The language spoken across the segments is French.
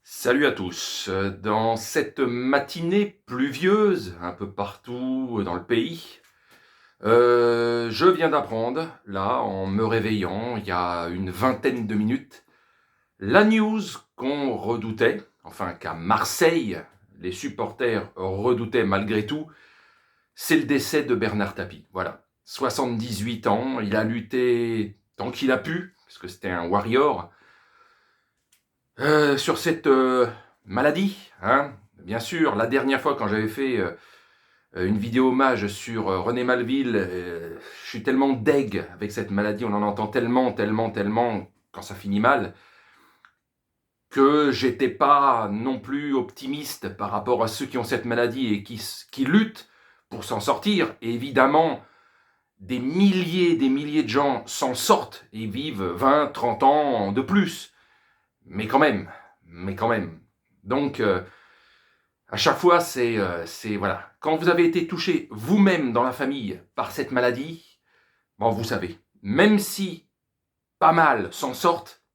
Salut à tous. Dans cette matinée pluvieuse, un peu partout dans le pays, je viens d'apprendre, là, en me réveillant, il y a une vingtaine de minutes, la news qu'on redoutait, enfin qu'à Marseille, les supporters redoutaient malgré tout, c'est le décès de Bernard Tapie. Voilà, 78 ans, il a lutté tant qu'il a pu, parce que c'était un warrior, sur cette maladie, hein. Bien sûr, la dernière fois quand j'avais fait une vidéo hommage sur René Malville, je suis tellement deg avec cette maladie, on en entend tellement quand ça finit mal, que j'étais pas non plus optimiste par rapport à ceux qui ont cette maladie et qui luttent pour s'en sortir. Et évidemment, des milliers de gens s'en sortent et vivent 20, 30 ans de plus. Mais quand même, mais quand même. Donc, à chaque fois, voilà. Quand vous avez été touché vous-même dans la famille par cette maladie, bon, vous savez, même si pas mal s'en sortent,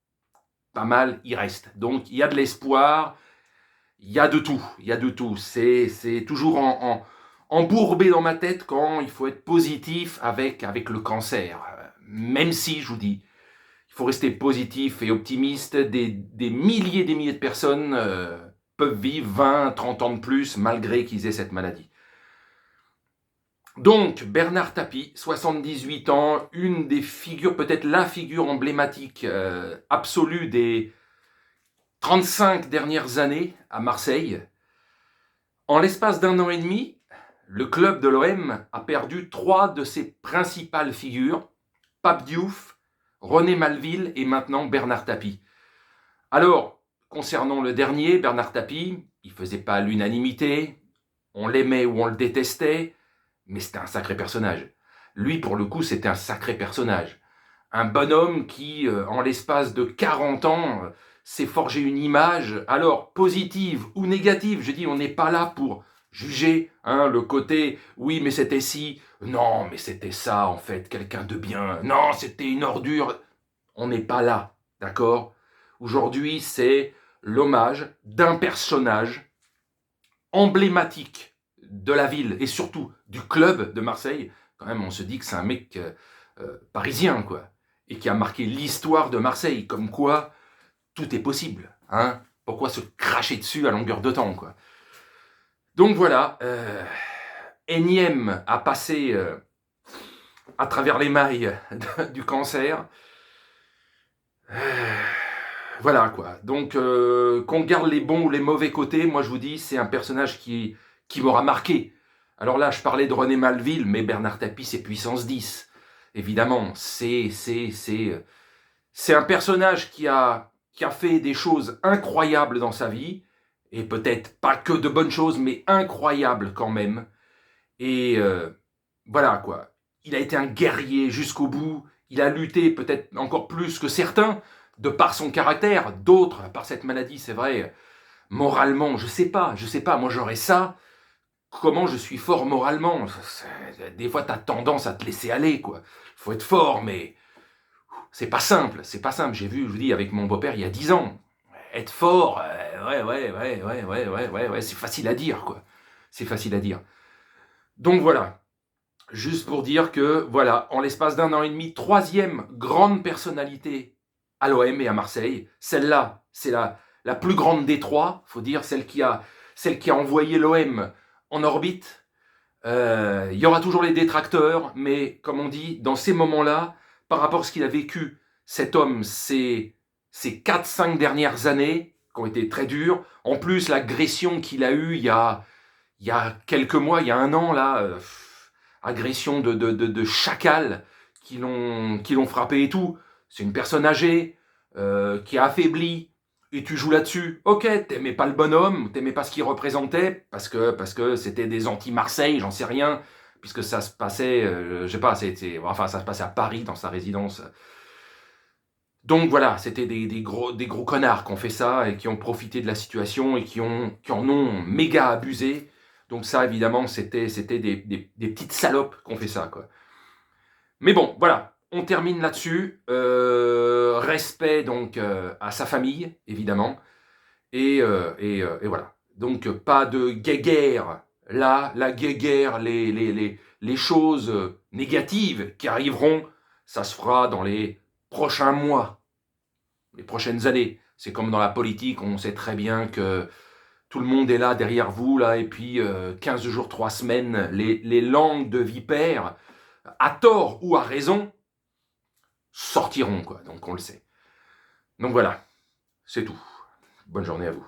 pas mal y reste. Donc, il y a de l'espoir, il y a de tout, il y a de tout. C'est toujours embourbé dans ma tête quand il faut être positif avec le cancer. Même si, je vous dis, il faut rester positif et optimiste. Des milliers de personnes peuvent vivre 20, 30 ans de plus malgré qu'ils aient cette maladie. Donc, Bernard Tapie, 78 ans, une des figures, peut-être la figure emblématique absolue des 35 dernières années à Marseille. En l'espace d'un an et demi, le club de l'OM a perdu trois de ses principales figures, Pape Diouf, René Malville et maintenant Bernard Tapie. Alors, concernant le dernier, Bernard Tapie, il ne faisait pas l'unanimité, on l'aimait ou on le détestait, mais c'était un sacré personnage. Lui, pour le coup, c'était un sacré personnage. Un bonhomme qui, en l'espace de 40 ans, s'est forgé une image, alors positive ou négative. Je dis, on n'est pas là pour juger le côté, oui, mais c'était ci, non, mais c'était ça, en fait, quelqu'un de bien, non, c'était une ordure. On n'est pas là, d'accord? Aujourd'hui, c'est l'hommage d'un personnage emblématique de la ville et surtout du club de Marseille. Quand même, on se dit que c'est un mec parisien, quoi, et qui a marqué l'histoire de Marseille, comme quoi tout est possible, hein. Pourquoi se cracher dessus à longueur de temps, quoi. Donc voilà, énième à passer à travers les mailles du cancer. Voilà, quoi. Donc, qu'on garde les bons ou les mauvais côtés, moi je vous dis, c'est un personnage qui m'aura marqué. Alors là, je parlais de René Malville, mais Bernard Tapie, c'est puissance 10. Évidemment, c'est un personnage qui a fait des choses incroyables dans sa vie, et peut-être pas que de bonnes choses, mais incroyables quand même. Et voilà, quoi. Il a été un guerrier jusqu'au bout, il a lutté peut-être encore plus que certains, de par son caractère, d'autres par cette maladie, c'est vrai, moralement, je sais pas, moi j'aurais ça, comment je suis fort moralement. Des fois, t'as tendance à te laisser aller, quoi. Faut être fort, mais c'est pas simple, c'est pas simple. J'ai vu, je vous dis, avec mon beau-père il y a 10 ans, être fort, ouais, c'est facile à dire, quoi. C'est facile à dire. Donc voilà, juste pour dire que, voilà, en l'espace d'un an et demi, troisième grande personnalité à l'OM et à Marseille. Celle-là, c'est la plus grande des trois, faut dire, celle qui a envoyé l'OM en orbite. Il y aura toujours les détracteurs, mais comme on dit, dans ces moments-là, par rapport à ce qu'il a vécu, cet homme, ces 4-5 dernières années, qui ont été très dures, en plus l'agression qu'il a eue il y a quelques mois, il y a un an, là, agression de chacals qui l'ont frappé et tout. C'est une personne âgée, qui a affaibli, et tu joues là-dessus. Ok, t'aimais pas le bonhomme, t'aimais pas ce qu'il représentait, parce que c'était des anti-Marseille, j'en sais rien, puisque ça se passait, je sais pas, enfin ça se passait à Paris, dans sa résidence. Donc voilà, c'était des gros connards qui ont fait ça et qui ont profité de la situation et qui en ont méga abusé. Donc ça, évidemment, c'était des petites salopes qui ont fait ça, quoi. Mais bon, voilà, on termine là-dessus. Respect donc à sa famille, évidemment. Et voilà. Donc, pas de guéguerre. Là, la guéguerre, les choses négatives qui arriveront, ça se fera dans les prochains mois, les prochaines années. C'est comme dans la politique, on sait très bien que tout le monde est là derrière vous, là, et puis 15 jours, 3 semaines, les langues de vipères, à tort ou à raison, sortiront, quoi. Donc on le sait. Donc voilà, c'est tout. Bonne journée à vous.